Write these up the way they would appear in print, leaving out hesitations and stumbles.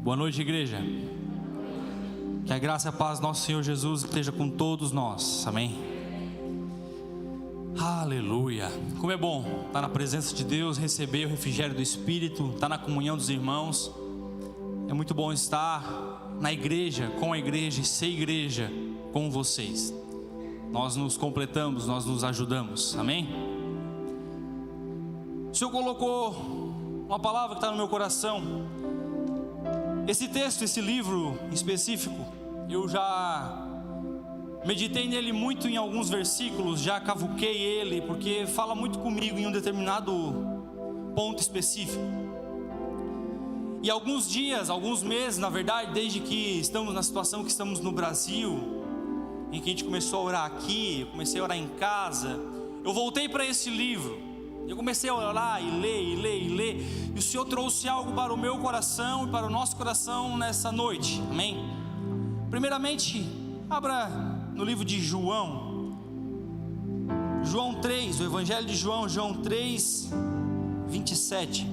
Boa noite, igreja. Que a graça e a paz do nosso Senhor Jesus esteja com todos nós, amém? Aleluia. Como é bom estar na presença de Deus, receber o refrigério do Espírito, estar na comunhão dos irmãos. É muito bom estar na igreja, com a igreja e ser igreja com vocês. Nós nos completamos, nós nos ajudamos, amém? O Senhor colocou uma palavra que está no meu coração. Esse texto, esse livro em específico, eu já meditei nele muito em alguns versículos, já cavuquei ele, porque fala muito comigo em um determinado ponto específico. E alguns dias, alguns meses, na verdade, desde que estamos na situação que estamos no Brasil, em que a gente começou a orar aqui, eu comecei a orar em casa, eu voltei para esse livro. Eu comecei a orar e ler, e o Senhor trouxe algo para o meu coração e para o nosso coração nessa noite, amém? Primeiramente, abra no livro de João 3, o Evangelho de João 3, 27.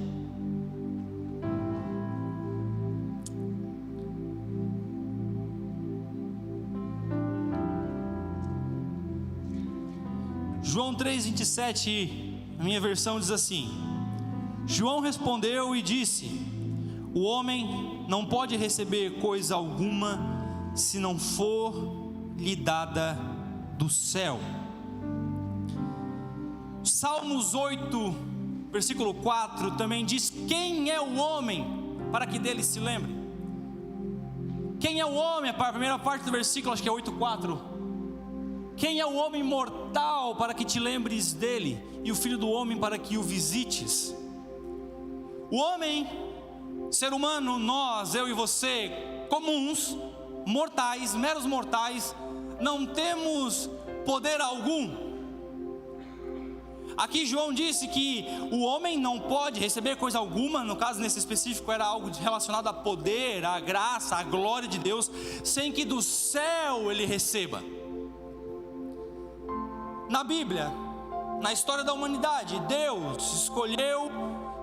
João 3, 27, a minha versão diz assim: João respondeu e disse: o homem não pode receber coisa alguma se não for lhe dada do céu. Salmos 8, versículo 4 também diz: quem é o homem para que dele se lembre? Quem é o homem? A primeira parte do versículo, acho que é 8:4. Quem é o homem mortal para que te lembres dele, e o filho do homem para que o visites? O homem, ser humano, nós, eu e você, comuns, mortais, meros mortais, não temos poder algum. Aqui João disse que o homem não pode receber coisa alguma, no caso nesse específico era algo relacionado a poder, a graça, a glória de Deus, sem que do céu ele receba. Na Bíblia, na história da humanidade, Deus escolheu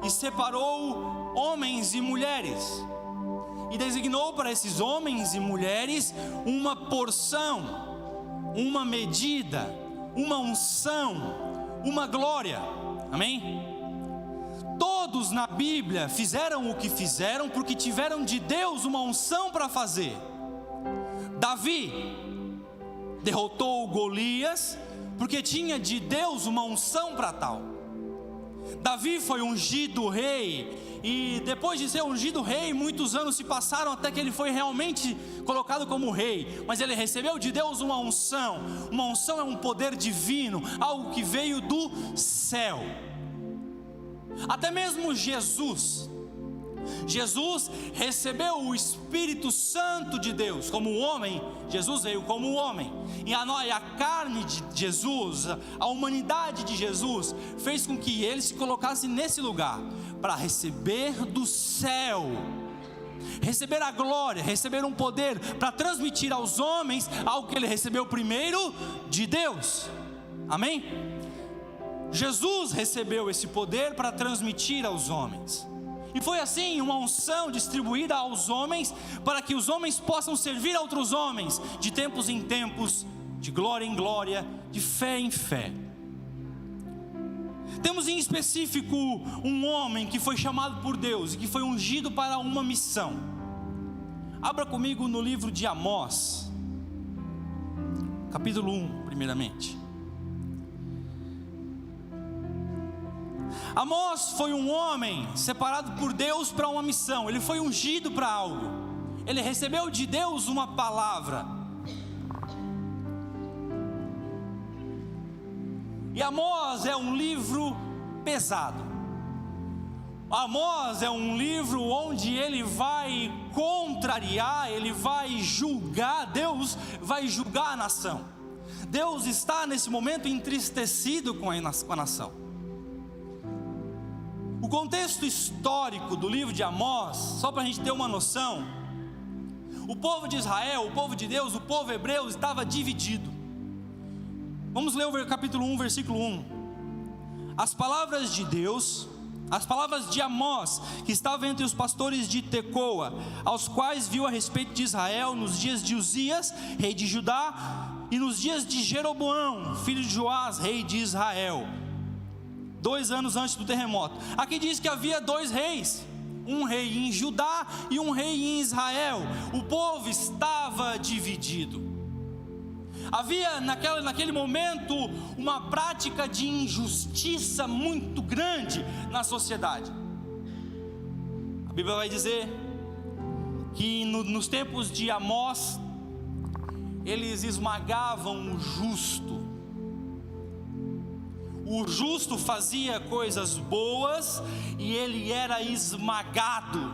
e separou homens e mulheres, e designou para esses homens e mulheres uma porção, uma medida, uma unção, uma glória, amém? Todos na Bíblia fizeram o que fizeram porque tiveram de Deus uma unção para fazer. Davi derrotou Golias porque tinha de Deus uma unção para tal. Davi foi ungido rei, e depois de ser ungido rei, muitos anos se passaram até que ele foi realmente colocado como rei. Mas ele recebeu de Deus uma unção. Uma unção é um poder divino, algo que veio do céu. Até mesmo Jesus recebeu o Espírito Santo de Deus como homem. Jesus veio como homem, e a carne de Jesus, a humanidade de Jesus, fez com que ele se colocasse nesse lugar, para receber do céu, receber a glória, receber um poder, para transmitir aos homens algo que ele recebeu primeiro de Deus, amém? Jesus recebeu esse poder para transmitir aos homens. E foi assim uma unção distribuída aos homens, para que os homens possam servir a outros homens, de tempos em tempos, de glória em glória, de fé em fé. Temos em específico um homem que foi chamado por Deus e que foi ungido para uma missão. Abra comigo no livro de Amós, capítulo 1, primeiramente. Amós foi um homem separado por Deus para uma missão. Ele foi ungido para algo. Ele recebeu de Deus uma palavra. E Amós é um livro pesado. Amós é um livro onde ele vai contrariar, ele vai julgar. Deus vai julgar a nação. Deus está nesse momento entristecido com a nação. O contexto histórico do livro de Amós, só para a gente ter uma noção, o povo de Israel, o povo de Deus, o povo hebreu estava dividido. Vamos ler o capítulo 1, versículo 1. As palavras de Deus As palavras de Amós, que estava entre os pastores de Tecoa, aos quais viu a respeito de Israel nos dias de Uzias, rei de Judá, e nos dias de Jeroboão, filho de Joás, rei de Israel, 2 anos antes do terremoto. Aqui diz que havia 2 reis, um rei em Judá e um rei em Israel. O povo estava dividido. Havia naquele momento uma prática de injustiça muito grande na sociedade. A Bíblia vai dizer que nos tempos de Amós, eles esmagavam o justo. O justo fazia coisas boas e ele era esmagado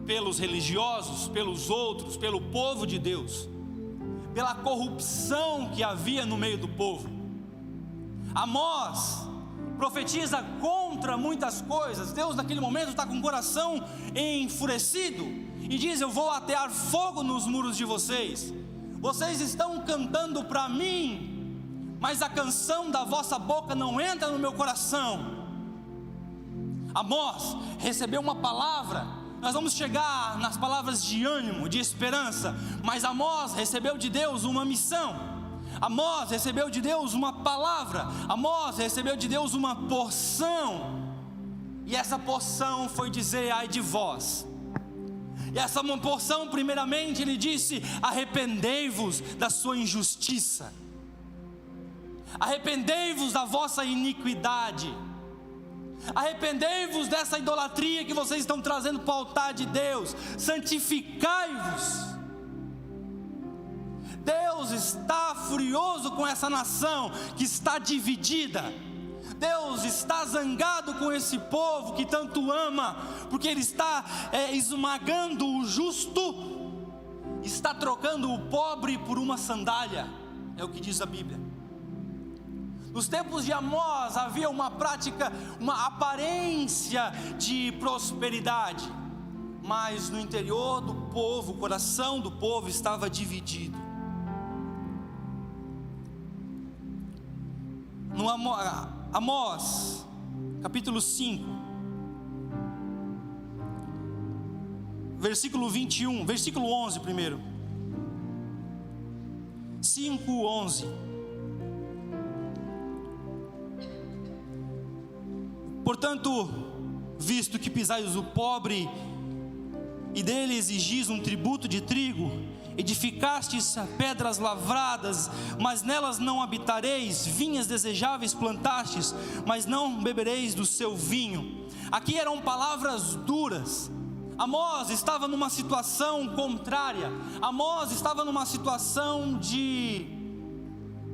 pelos religiosos, pelos outros, pelo povo de Deus, pela corrupção que havia no meio do povo. Amós profetiza contra muitas coisas. Deus naquele momento está com o coração enfurecido e diz: eu vou atear fogo nos muros de vocês. Vocês estão cantando para mim, mas a canção da vossa boca não entra no meu coração. Amós recebeu uma palavra. Nós vamos chegar nas palavras de ânimo, de esperança, mas Amós recebeu de Deus uma missão. Amós recebeu de Deus uma palavra. Amós recebeu de Deus uma porção. E essa porção foi dizer: ai de vós. E essa porção, primeiramente, ele disse: arrependei-vos da sua injustiça, arrependei-vos da vossa iniquidade, arrependei-vos dessa idolatria que vocês estão trazendo para o altar de Deus, santificai-vos. Deus está furioso com essa nação que está dividida. Deus está zangado com esse povo que tanto ama, porque Ele está esmagando o justo, está trocando o pobre por uma sandália, é o que diz a Bíblia. Nos tempos de Amós havia uma prática, uma aparência de prosperidade, mas no interior do povo, o coração do povo estava dividido. No Amós, capítulo 5, versículo 21, versículo 11 primeiro. 5:11. Portanto, visto que pisais o pobre e dele exigis um tributo de trigo, edificastes pedras lavradas, mas nelas não habitareis, vinhas desejáveis plantastes, mas não bebereis do seu vinho. Aqui eram palavras duras. Amós estava numa situação contrária. Amós estava numa situação que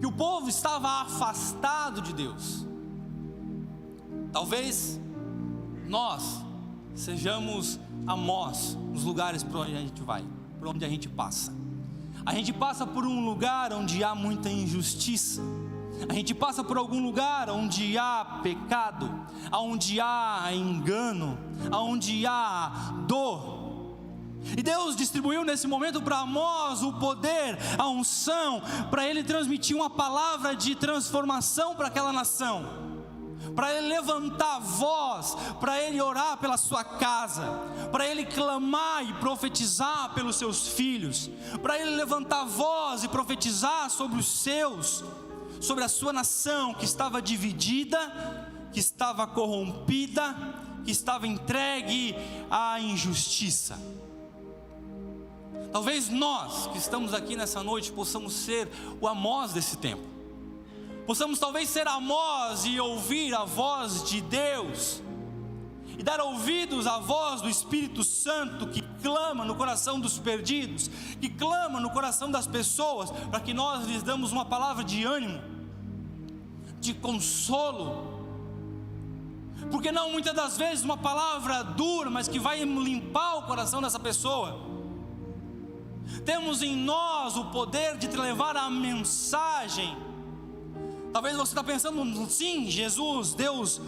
o povo estava afastado de Deus. Talvez nós sejamos Amós nos lugares por onde a gente vai, por onde a gente passa. A gente passa por um lugar onde há muita injustiça. A gente passa por algum lugar onde há pecado, onde há engano, onde há dor. E Deus distribuiu nesse momento para Amós o poder, a unção, para ele transmitir uma palavra de transformação para aquela nação, para ele levantar a voz, para ele orar pela sua casa, para ele clamar e profetizar pelos seus filhos, para ele levantar a voz e profetizar sobre os seus, sobre a sua nação que estava dividida, que estava corrompida, que estava entregue à injustiça. Talvez nós que estamos aqui nessa noite possamos ser o Amós desse tempo. Possamos talvez ser Amós e ouvir a voz de Deus, e dar ouvidos à voz do Espírito Santo que clama no coração dos perdidos, que clama no coração das pessoas, para que nós lhes damos uma palavra de ânimo, de consolo. Porque não muitas das vezes uma palavra dura, mas que vai limpar o coração dessa pessoa. Temos em nós o poder de te levar a mensagem. Talvez você está pensando: sim, Jesus, Deus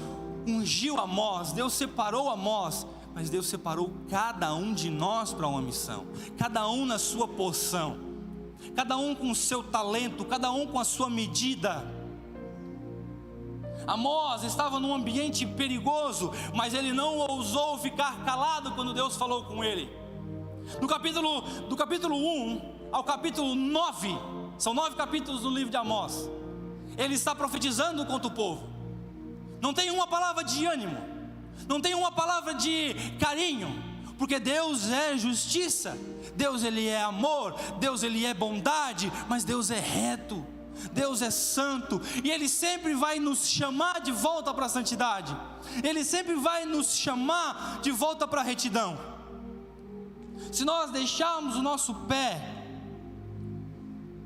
ungiu Amós, Deus separou Amós, mas Deus separou cada um de nós para uma missão, cada um na sua porção, cada um com o seu talento, cada um com a sua medida. Amós estava num ambiente perigoso, mas ele não ousou ficar calado quando Deus falou com ele. Do capítulo 1 ao capítulo 9, são 9 capítulos do livro de Amós, ele está profetizando contra o povo. Não tem uma palavra de ânimo, não tem uma palavra de carinho, porque Deus é justiça, Deus ele é amor, Deus ele é bondade, mas Deus é reto, Deus é santo, e Ele sempre vai nos chamar de volta para a santidade, Ele sempre vai nos chamar de volta para a retidão. Se nós deixarmos o nosso pé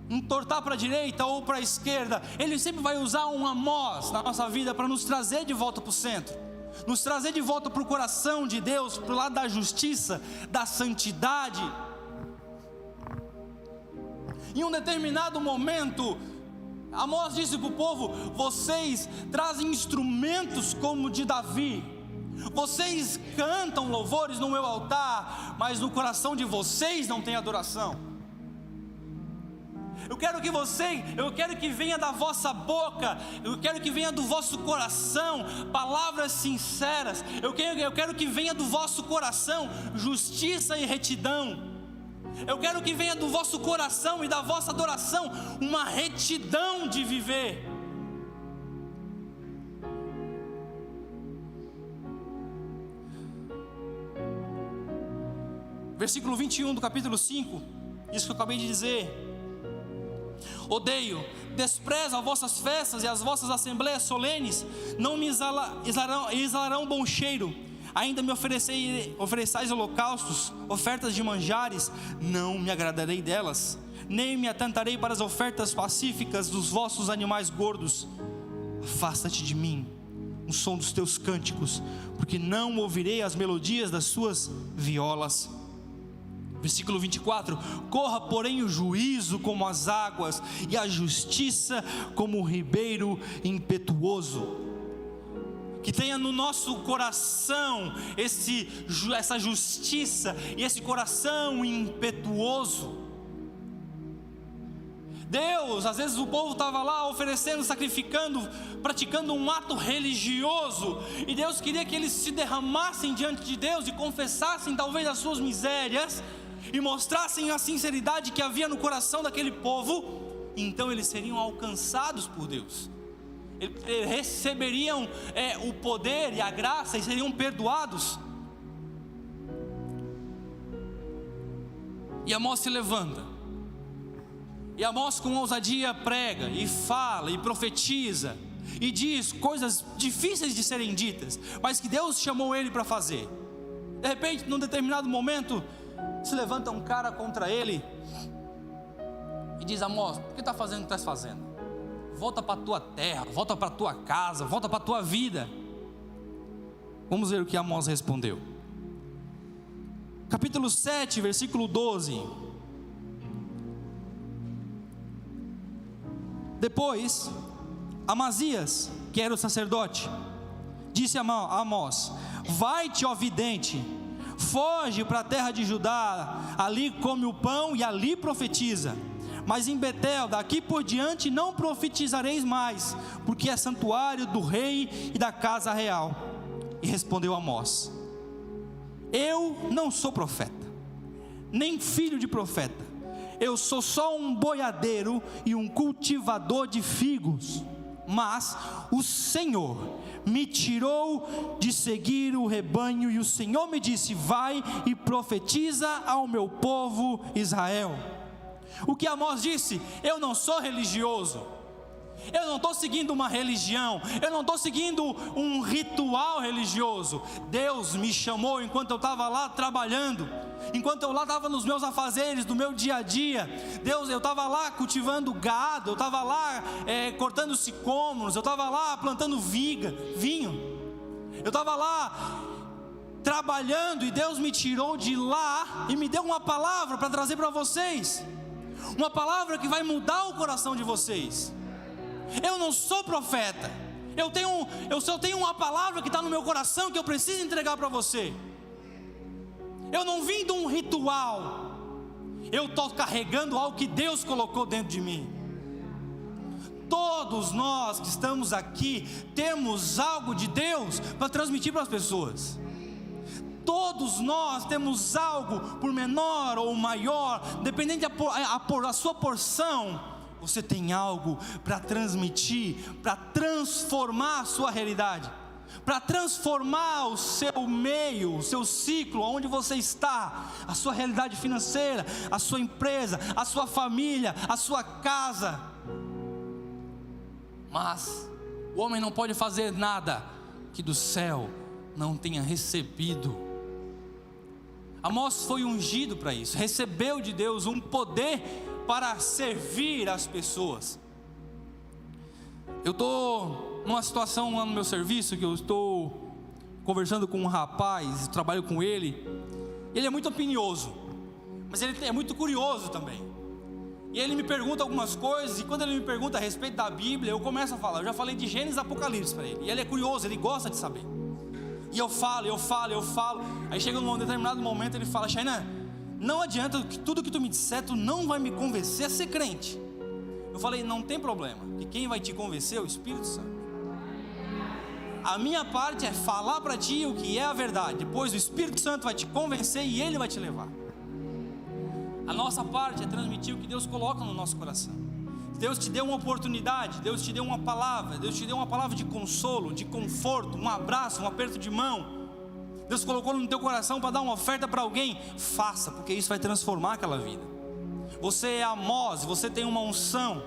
entortar para a direita ou para a esquerda, Ele sempre vai usar um Amós na nossa vida para nos trazer de volta para o centro, nos trazer de volta para o coração de Deus, para o lado da justiça, da santidade. Em um determinado momento, Amós disse para o povo: vocês trazem instrumentos como de Davi, vocês cantam louvores no meu altar, mas no coração de vocês não tem adoração. Eu quero que venha da vossa boca, eu quero que venha do vosso coração palavras sinceras, eu quero que venha do vosso coração justiça e retidão. Eu quero que venha do vosso coração e da vossa adoração uma retidão de viver. Versículo 21 do capítulo 5, isso que eu acabei de dizer: odeio, desprezo as vossas festas e as vossas assembleias solenes, não me exalarão bom cheiro. Ainda me ofereçais holocaustos, ofertas de manjares, não me agradarei delas, nem me atentarei para as ofertas pacíficas dos vossos animais gordos. Afasta-te de mim o som dos teus cânticos, porque não ouvirei as melodias das suas violas. Versículo 24: corra porém o juízo como as águas, e a justiça como o ribeiro impetuoso. Que tenha no nosso coração essa justiça e esse coração impetuoso. Deus, às vezes o povo estava lá oferecendo, sacrificando, praticando um ato religioso, e Deus queria que eles se derramassem diante de Deus e confessassem talvez as suas misérias e mostrassem a sinceridade que havia no coração daquele povo. Então eles seriam alcançados por Deus, eles receberiam o poder e a graça e seriam perdoados. E Amós se levanta, e Amós com ousadia prega e fala e profetiza e diz coisas difíceis de serem ditas, mas que Deus chamou ele para fazer. De repente, num determinado momento, se levanta um cara contra ele e diz: Amós, por que está fazendo o que estás fazendo? Volta para a tua terra, volta para a tua casa, volta para a tua vida. Vamos ver o que Amós respondeu. Capítulo 7, versículo 12. Depois, Amazias, que era o sacerdote, disse a Amós: vai-te, ó vidente, foge para a terra de Judá, ali come o pão e ali profetiza. Mas em Betel, daqui por diante, não profetizareis mais, porque é santuário do rei e da casa real. E respondeu Amós: eu não sou profeta, nem filho de profeta. Eu sou só um boiadeiro e um cultivador de figos. Mas o Senhor me tirou de seguir o rebanho, e o Senhor me disse: vai e profetiza ao meu povo Israel. O que Amós disse: eu não sou religioso, eu não estou seguindo uma religião, eu não estou seguindo um ritual religioso. Deus me chamou enquanto eu estava lá trabalhando, enquanto eu lá estava nos meus afazeres do meu dia a dia. Eu estava lá cultivando gado, eu estava lá cortando sicômoros, eu estava lá plantando vinho, eu estava lá trabalhando, e Deus me tirou de lá e me deu uma palavra para trazer para vocês, uma palavra que vai mudar o coração de vocês. Eu não sou profeta, eu só tenho uma palavra que está no meu coração que eu preciso entregar para você. Eu não vim de um ritual, eu estou carregando algo que Deus colocou dentro de mim. Todos nós que estamos aqui temos algo de Deus para transmitir para as pessoas. Todos nós temos algo, por menor ou maior, dependente da sua porção. Você tem algo para transmitir, para transformar a sua realidade, para transformar o seu meio, o seu ciclo, onde você está, a sua realidade financeira, a sua empresa, a sua família, a sua casa. Mas o homem não pode fazer nada que do céu não tenha recebido. Amós foi ungido para isso, recebeu de Deus um poder para servir as pessoas. Eu estou numa situação lá no meu serviço, que eu estou conversando com um rapaz, trabalho com ele. Ele é muito opinioso, mas ele é muito curioso também. E ele me pergunta algumas coisas, e quando ele me pergunta a respeito da Bíblia, eu começo a falar. Eu já falei de Gênesis e Apocalipse para ele, e ele é curioso, ele gosta de saber. E eu falo. Aí chega num determinado momento, ele fala: Shainan, não adianta, tudo que tu me disser, tu não vai me convencer a ser crente. Eu falei: não tem problema, que quem vai te convencer é o Espírito Santo. A minha parte é falar para ti o que é a verdade. Depois o Espírito Santo vai te convencer e ele vai te levar. A nossa parte é transmitir o que Deus coloca no nosso coração. Deus te deu uma oportunidade, Deus te deu uma palavra, Deus te deu uma palavra de consolo, de conforto, um abraço, um aperto de mão. Deus colocou no teu coração para dar uma oferta para alguém. Faça, porque isso vai transformar aquela vida. Você é Amós, você tem uma unção.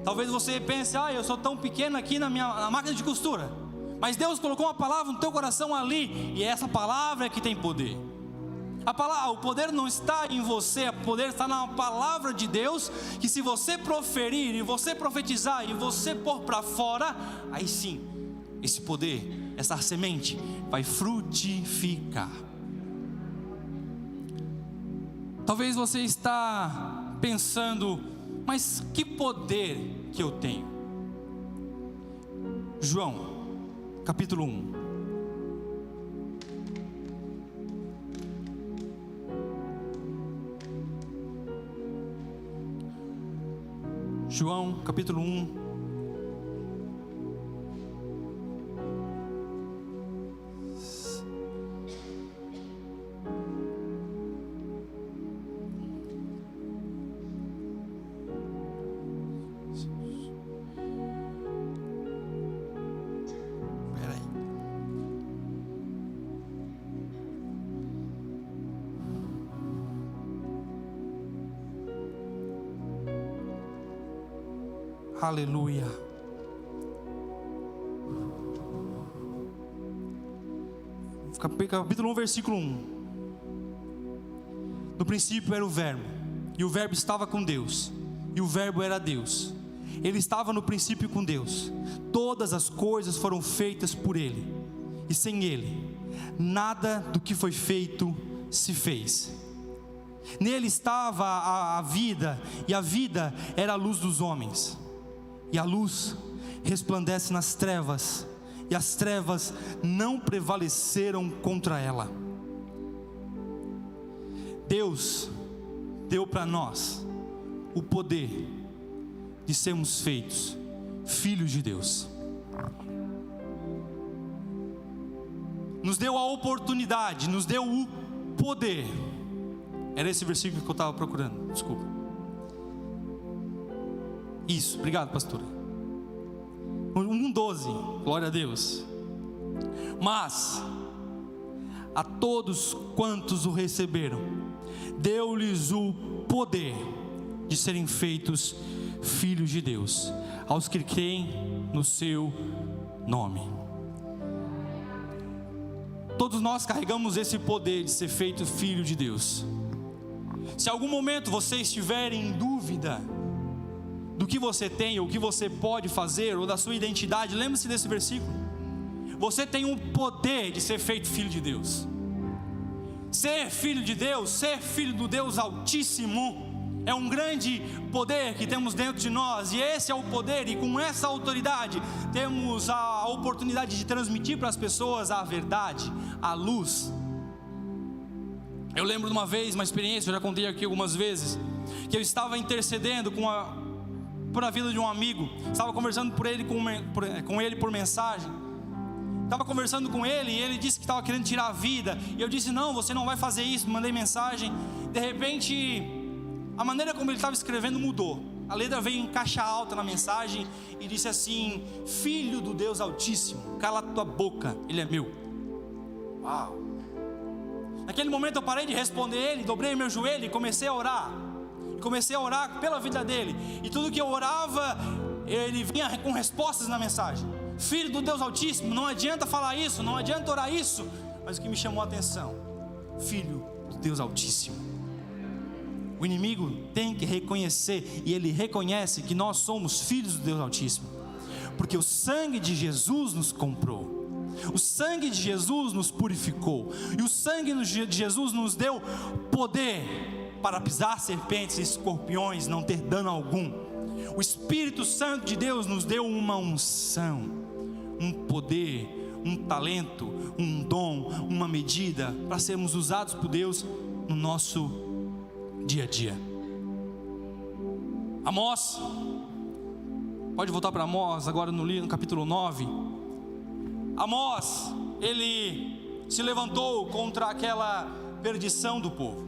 Talvez você pense: eu sou tão pequeno aqui na máquina de costura. Mas Deus colocou uma palavra no teu coração ali, e essa palavra é que tem poder. O poder não está em você, o poder está na palavra de Deus, que se você proferir, e você profetizar, e você pôr para fora, aí sim, esse poder, essa semente vai frutificar. Talvez você está pensando: mas que poder que eu tenho? João, capítulo 1. João, capítulo 1. Aleluia. Capítulo 1, versículo 1. No princípio era o Verbo, e o Verbo estava com Deus, e o Verbo era Deus. Ele estava no princípio com Deus. Todas as coisas foram feitas por Ele, e sem Ele nada do que foi feito se fez. Nele estava a vida, e a vida era a luz dos homens. E a luz resplandece nas trevas, e as trevas não prevaleceram contra ela. Deus deu para nós o poder de sermos feitos filhos de Deus. Nos deu a oportunidade, nos deu o poder. Era esse versículo que eu estava procurando, desculpa. Isso, obrigado, pastora. 1:12, glória a Deus. Mas a todos quantos o receberam, deu-lhes o poder de serem feitos filhos de Deus, aos que creem no seu nome. Todos nós carregamos esse poder de ser feito filho de Deus. Se em algum momento você estiver em dúvida do que você tem, ou o que você pode fazer, ou da sua identidade, lembre-se desse versículo. Você tem um poder de ser feito filho de Deus. Ser filho de Deus, ser filho do Deus Altíssimo, é um grande poder que temos dentro de nós, e esse é o poder, e com essa autoridade temos a oportunidade de transmitir para as pessoas a verdade, a luz. Eu lembro de uma vez, uma experiência, eu já contei aqui algumas vezes, que eu estava intercedendo por a vida de um amigo. Estava conversando com ele por mensagem. Estava conversando com ele e ele disse que estava querendo tirar a vida. E eu disse: não, você não vai fazer isso. Mandei mensagem. De repente, a maneira como ele estava escrevendo mudou. A letra veio em caixa alta na mensagem e disse assim: filho do Deus Altíssimo, cala tua boca, ele é meu. Uau! Naquele momento eu parei de responder ele, dobrei meu joelho e comecei a orar. Comecei a orar pela vida dele. E tudo que eu orava, ele vinha com respostas na mensagem. Filho do Deus Altíssimo, não adianta falar isso, não adianta orar isso. Mas o que me chamou a atenção: filho do Deus Altíssimo. O inimigo tem que reconhecer, e ele reconhece que nós somos filhos do Deus Altíssimo, porque o sangue de Jesus nos comprou. O sangue de Jesus nos purificou. E o sangue de Jesus nos deu poder para pisar serpentes e escorpiões, não ter dano algum. O Espírito Santo de Deus nos deu uma unção, um poder, um talento, um dom, uma medida para sermos usados por Deus no nosso dia a dia. Amós, pode voltar para Amós agora no capítulo 9. Amós, ele se levantou contra aquela perdição do povo.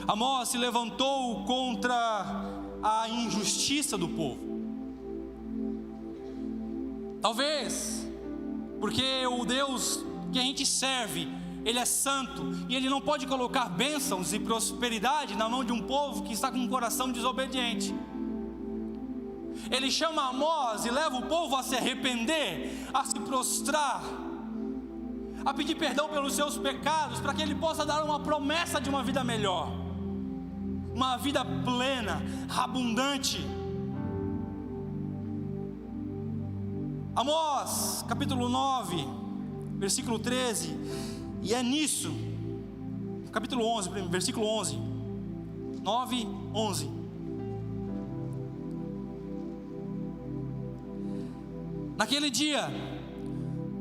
Amós se levantou contra a injustiça do povo. Talvez porque o Deus que a gente serve, ele é santo, e ele não pode colocar bênçãos e prosperidade na mão de um povo que está com um coração desobediente. Ele chama Amós e leva o povo a se arrepender, a se prostrar, a pedir perdão pelos seus pecados, para que ele possa dar uma promessa de uma vida melhor, uma vida plena, abundante. Amós, capítulo 9, versículo 13, e é nisso, capítulo 11, versículo 11, 9, 11. Naquele dia,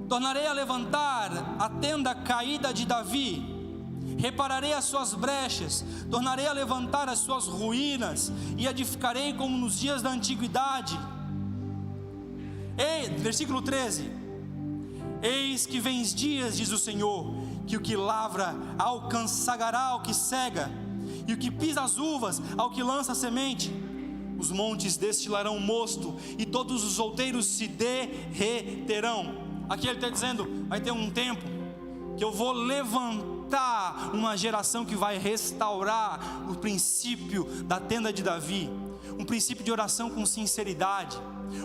tornarei a levantar a tenda caída de Davi, repararei as suas brechas, tornarei a levantar as suas ruínas, e edificarei como nos dias da antiguidade. Ei, versículo 13: eis que vem dias, diz o Senhor, que o que lavra alcançará ao que cega, e o que pisa as uvas ao que lança a semente. Os montes destilarão mosto, e todos os outeiros se derreterão. Aqui ele está dizendo: vai ter um tempo que eu vou levantar uma geração que vai restaurar o princípio da tenda de Davi, um princípio de oração com sinceridade,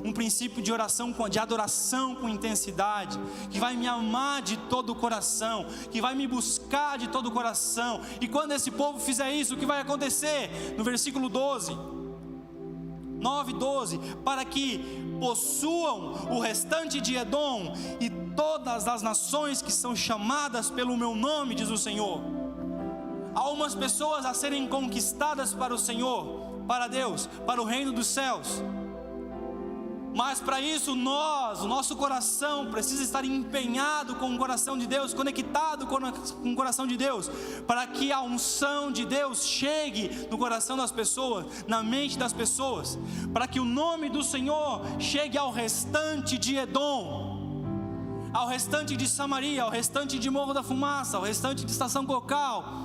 um princípio de oração, de adoração com intensidade, que vai me amar de todo o coração, que vai me buscar de todo o coração. E quando esse povo fizer isso, o que vai acontecer? No versículo 9:12, para que possuam o restante de Edom e todas as nações que são chamadas pelo meu nome, diz o Senhor. Há umas pessoas a serem conquistadas para o Senhor, para Deus, para o reino dos céus. Mas para isso o nosso coração precisa estar empenhado com o coração de Deus, conectado com o coração de Deus, para que a unção de Deus chegue no coração das pessoas, na mente das pessoas, para que o nome do Senhor chegue ao restante de Edom, ao restante de Samaria, ao restante de Morro da Fumaça, ao restante de Estação Cocal.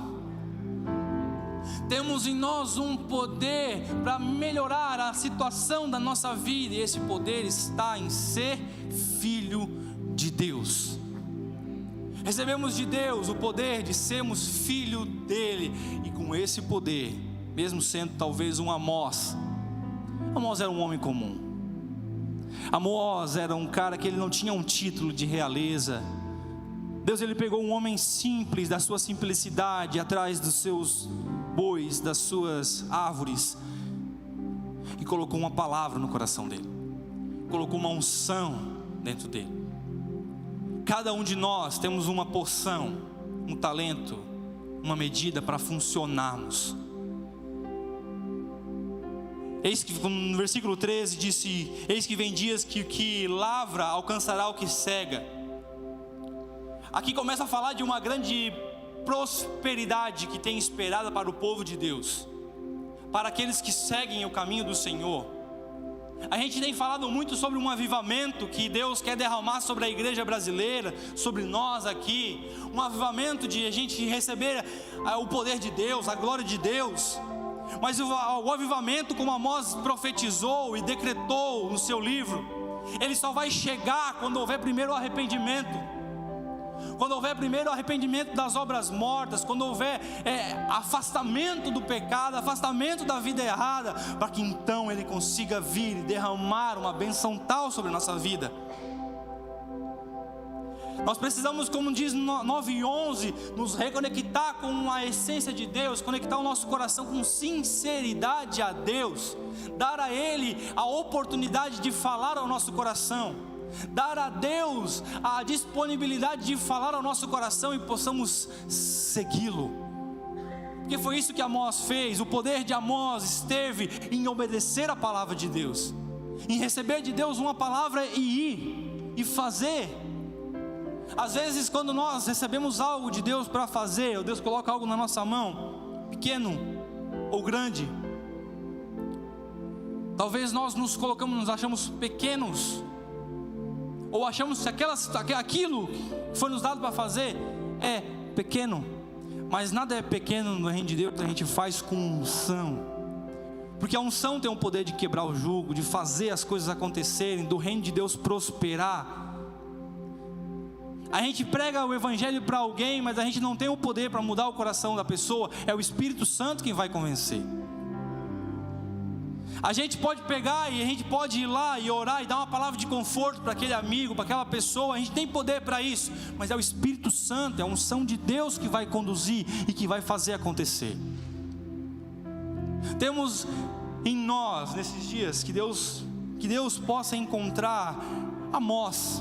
Temos em nós um poder para melhorar a situação da nossa vida, e esse poder está em ser filho de Deus. Recebemos de Deus o poder de sermos filho dele, e com esse poder, mesmo sendo talvez um Amós era um homem comum. Amós era um cara que ele não tinha um título de realeza. Deus, ele pegou um homem simples, da sua simplicidade, atrás dos seus bois, das suas árvores, e colocou uma palavra no coração dele, colocou uma unção dentro dele. Cada um de nós temos uma porção, um talento, uma medida para funcionarmos. Eis que no versículo 13 disse: eis que vem dias que o que lavra alcançará o que cega. Aqui começa a falar de uma grande prosperidade que tem esperada para o povo de Deus, para aqueles que seguem o caminho do Senhor. A gente tem falado muito sobre um avivamento que Deus quer derramar sobre a igreja brasileira, sobre nós aqui. Um avivamento de a gente receber o poder de Deus, a glória de Deus. Mas o avivamento, como Amós profetizou e decretou no seu livro, ele só vai chegar quando houver primeiro o arrependimento. Quando houver primeiro o arrependimento das obras mortas, quando houver afastamento do pecado, afastamento da vida errada, para que então Ele consiga vir e derramar uma bênção tal sobre a nossa vida. Nós precisamos, como diz 9:11, nos reconectar com a essência de Deus, conectar o nosso coração com sinceridade a Deus, dar a Ele a oportunidade de falar ao nosso coração, dar a Deus a disponibilidade de falar ao nosso coração e possamos segui-lo. Porque foi isso que Amós fez. O poder de Amós esteve em obedecer a palavra de Deus, em receber de Deus uma palavra e ir e fazer. Às vezes, quando nós recebemos algo de Deus para fazer, ou Deus coloca algo na nossa mão, pequeno ou grande, talvez nós nos achamos pequenos, ou achamos que aquilo que foi nos dado para fazer é pequeno. Mas nada é pequeno no reino de Deus, a gente faz com unção. Porque a unção tem o poder de quebrar o jugo, de fazer as coisas acontecerem, do reino de Deus prosperar. A gente prega o evangelho para alguém, mas a gente não tem o poder para mudar o coração da pessoa. É o Espírito Santo quem vai convencer. A gente pode pegar e a gente pode ir lá e orar e dar uma palavra de conforto para aquele amigo, para aquela pessoa. A gente tem poder para isso, mas é o Espírito Santo, é a unção de Deus que vai conduzir e que vai fazer acontecer. Temos em nós, nesses dias, que Deus possa encontrar Amós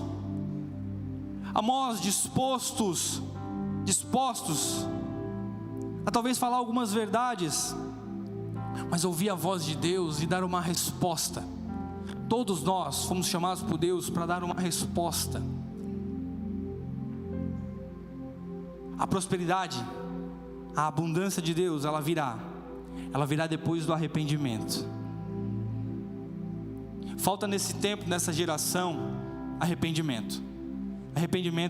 dispostos a talvez falar algumas verdades, mas ouvir a voz de Deus e dar uma resposta. Todos nós fomos chamados por Deus para dar uma resposta. A prosperidade, a abundância de Deus, ela virá depois do arrependimento. Falta nesse tempo, nessa geração, arrependimento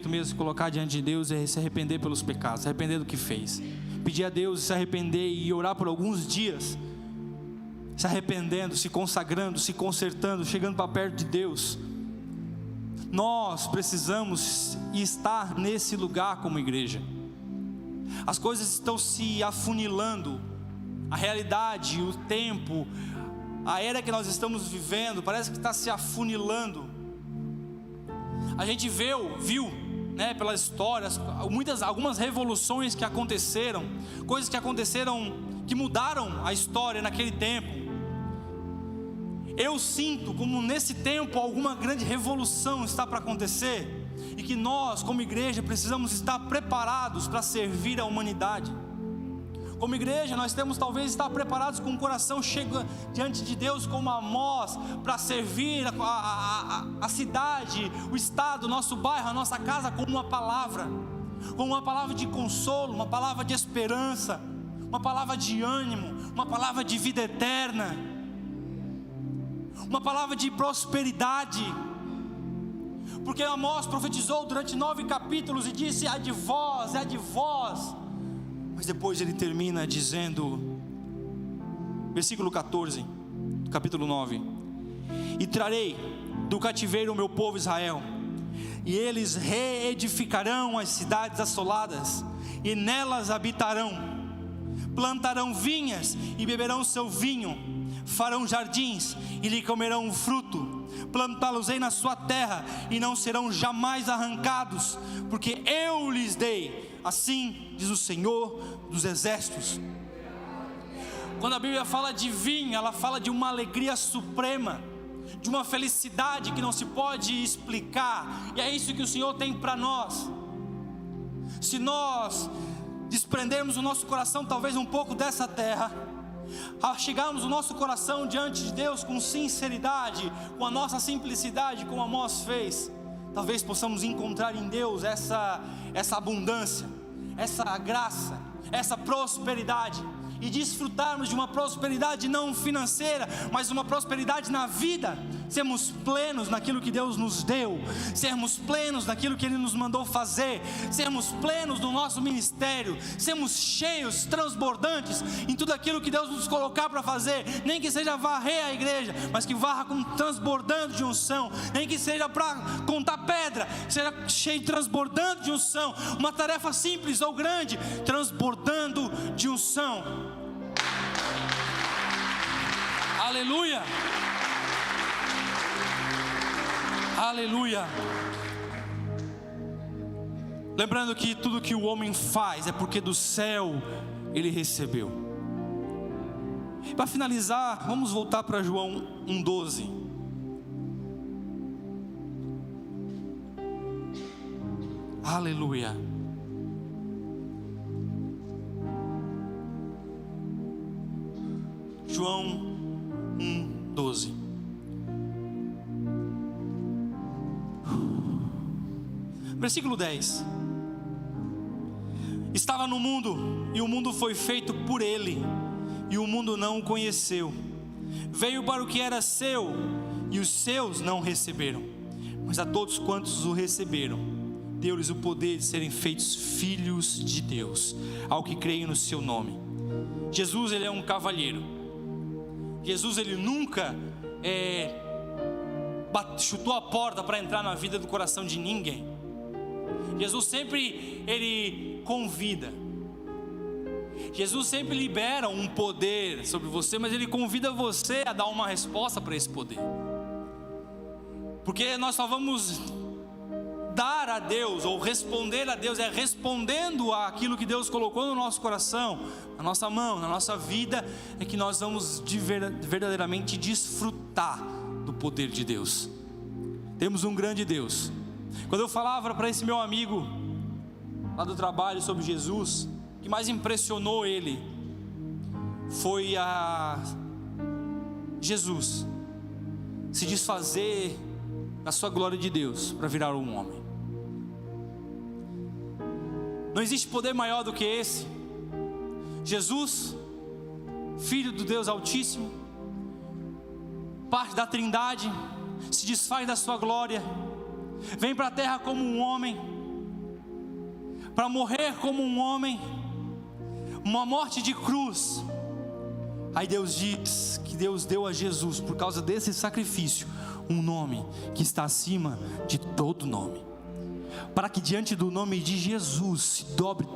mesmo, colocar diante de Deus e se arrepender pelos pecados, se arrepender do que fez, pedir a Deus se arrepender e orar por alguns dias, se arrependendo, se consagrando, se consertando, chegando para perto de Deus. Nós precisamos estar nesse lugar como igreja. As coisas estão se afunilando, a realidade, o tempo, a era que nós estamos vivendo, parece que está se afunilando. A gente viu, né, pelas histórias, algumas revoluções que aconteceram, coisas que aconteceram, que mudaram a história naquele tempo. Eu sinto como nesse tempo alguma grande revolução está para acontecer, e que nós como igreja precisamos estar preparados para servir a humanidade. Como igreja nós temos talvez estar preparados com o coração chega diante de Deus como Amós, para servir a cidade, o estado, o nosso bairro, a nossa casa com uma palavra de consolo, uma palavra de esperança, uma palavra de ânimo, uma palavra de vida eterna, uma palavra de prosperidade. Porque Amós profetizou durante 9 capítulos e disse: é de vós. Mas depois ele termina dizendo, versículo 14, do capítulo 9: e trarei do cativeiro o meu povo Israel, e eles reedificarão as cidades assoladas, e nelas habitarão, plantarão vinhas e beberão seu vinho, farão jardins e lhe comerão fruto, plantá-los-ei na sua terra e não serão jamais arrancados, porque eu lhes dei. Assim diz o Senhor dos exércitos. Quando a Bíblia fala de vinho, ela fala de uma alegria suprema, de uma felicidade que não se pode explicar. E é isso que o Senhor tem para nós. Se nós desprendermos o nosso coração talvez um pouco dessa terra, a chegarmos o nosso coração diante de Deus com sinceridade, com a nossa simplicidade, como Amós fez, talvez possamos encontrar em Deus essa abundância, essa graça, essa prosperidade. e desfrutarmos de uma prosperidade não financeira, mas uma prosperidade na vida, sermos plenos naquilo que Deus nos deu, sermos plenos naquilo que Ele nos mandou fazer, sermos plenos no nosso ministério, sermos cheios, transbordantes em tudo aquilo que Deus nos colocar para fazer, nem que seja varrer a igreja, mas que varra com transbordando de unção, nem que seja para contar pedra, seja cheio, transbordando de unção, uma tarefa simples ou grande, transbordando de unção. Aleluia, aleluia. Lembrando que tudo que o homem faz é porque do céu ele recebeu. Para finalizar, vamos voltar para João 1,12. Aleluia. João 1,12. Versículo 10. Estava no mundo, e o mundo foi feito por ele, e o mundo não o conheceu. Veio para o que era seu, e os seus não receberam. Mas a todos quantos o receberam, deu-lhes o poder de serem feitos filhos de Deus, ao que creem no seu nome. Jesus, ele é um cavalheiro. Jesus, ele nunca chutou a porta para entrar na vida do coração de ninguém. Jesus sempre, ele convida. Jesus sempre libera um poder sobre você, mas ele convida você a dar uma resposta para esse poder. Porque nós só vamos dar a Deus, ou responder a Deus, é respondendo àquilo que Deus colocou no nosso coração, na nossa mão, na nossa vida, é que nós vamos verdadeiramente desfrutar do poder de Deus. Temos um grande Deus. Quando eu falava para esse meu amigo lá do trabalho sobre Jesus, o que mais impressionou ele foi a Jesus se desfazer da sua glória de Deus para virar um homem. Não existe poder maior do que esse. Jesus, Filho do Deus Altíssimo, parte da Trindade, se desfaz da sua glória, vem para a terra como um homem, para morrer como um homem, uma morte de cruz. Aí Deus diz que Deus deu a Jesus, por causa desse sacrifício, um nome que está acima de todo nome, para que diante do nome de Jesus se dobre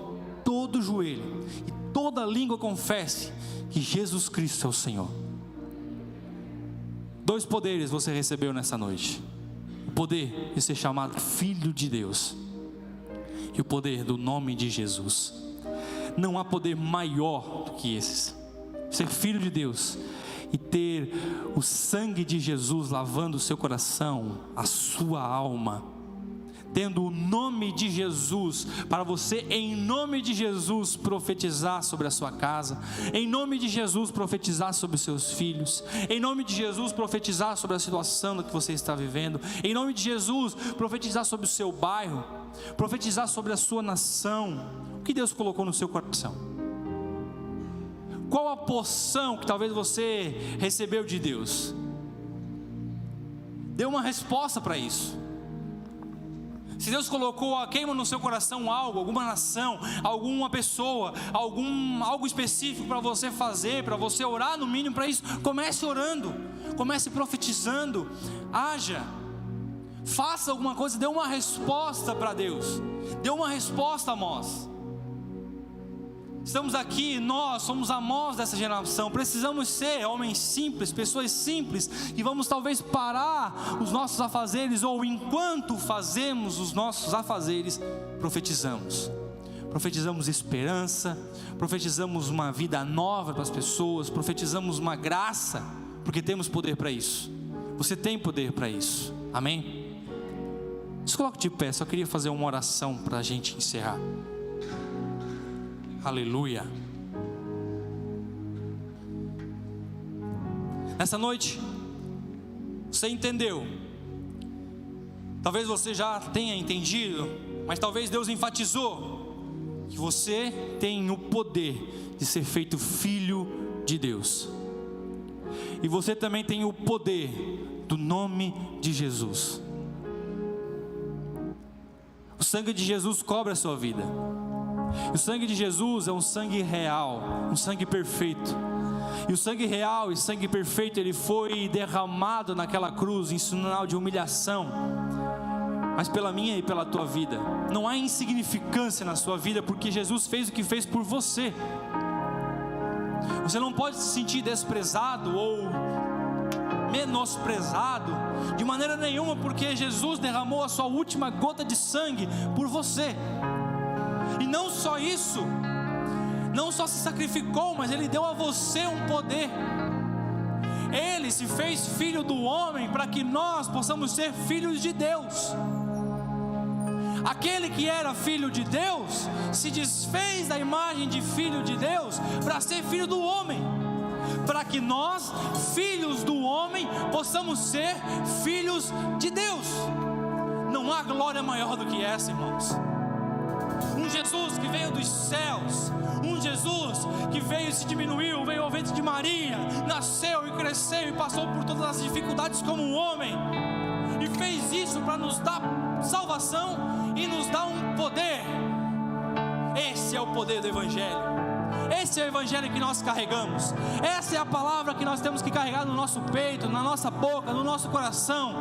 todo o joelho e toda língua confesse que Jesus Cristo é o Senhor. Dois poderes você recebeu nessa noite: o poder de ser chamado Filho de Deus e o poder do nome de Jesus. Não há poder maior do que esses. Ser filho de Deus e ter o sangue de Jesus lavando o seu coração, a sua alma, tendo o nome de Jesus, para você, em nome de Jesus, profetizar sobre a sua casa, em nome de Jesus, profetizar sobre os seus filhos, em nome de Jesus, profetizar sobre a situação que você está vivendo, em nome de Jesus, profetizar sobre o seu bairro, profetizar sobre a sua nação. O que Deus colocou no seu coração? Qual a porção que talvez você recebeu de Deus? Dê uma resposta para isso. Se Deus colocou, queima no seu coração algo, alguma nação, alguma pessoa, algo específico para você fazer, para você orar no mínimo para isso, comece orando, comece profetizando, haja, faça alguma coisa, dê uma resposta para Deus, dê uma resposta, Amós. Estamos aqui, nós somos Amós dessa geração, precisamos ser homens simples, pessoas simples, que vamos talvez parar os nossos afazeres, ou enquanto fazemos os nossos afazeres, profetizamos esperança, profetizamos uma vida nova para as pessoas, profetizamos uma graça, porque temos poder para isso. Você tem poder para isso, amém? Se coloque de pé, só queria fazer uma oração para a gente encerrar. Aleluia. Nessa noite, você entendeu? Talvez você já tenha entendido, mas talvez Deus enfatizou que você tem o poder de ser feito filho de Deus. E você também tem o poder do nome de Jesus. O sangue de Jesus cobre a sua vida. O sangue de Jesus é um sangue real, um sangue perfeito. E o sangue real e sangue perfeito, ele foi derramado naquela cruz em sinal de humilhação, mas pela minha e pela tua vida. Não há insignificância na sua vida, porque Jesus fez o que fez por você. Você não pode se sentir desprezado ou menosprezado de maneira nenhuma, porque Jesus derramou a sua última gota de sangue por você. E não só isso, não só se sacrificou, mas Ele deu a você um poder. Ele se fez filho do homem para que nós possamos ser filhos de Deus. Aquele que era filho de Deus se desfez da imagem de filho de Deus para ser filho do homem, para que nós, filhos do homem, possamos ser filhos de Deus. Não há glória maior do que essa, irmãos. Um Jesus que veio dos céus, um Jesus que veio e se diminuiu, veio ao ventre de Maria, nasceu e cresceu e passou por todas as dificuldades como um homem, e fez isso para nos dar salvação e nos dar um poder. Esse é o poder do Evangelho. Esse é o Evangelho que nós carregamos. Essa é a palavra que nós temos que carregar no nosso peito, na nossa boca, no nosso coração.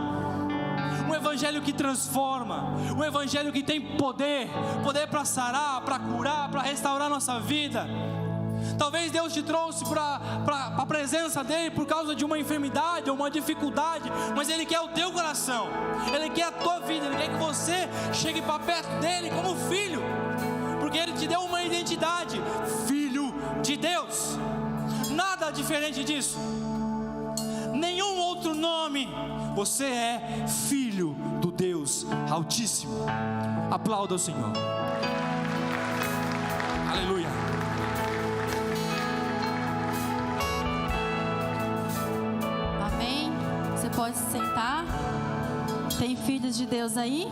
Um Evangelho que transforma, um Evangelho que tem poder para sarar, para curar, para restaurar nossa vida. Talvez Deus te trouxe para a presença dEle por causa de uma enfermidade ou uma dificuldade, mas Ele quer o teu coração, Ele quer a tua vida, Ele quer que você chegue para perto dEle como filho, porque Ele te deu uma identidade, filho de Deus. Nada diferente disso, nenhum outro nome. Você é filho do Deus Altíssimo. Aplauda o Senhor. Aleluia. Amém. Você pode se sentar. Tem filhos de Deus aí?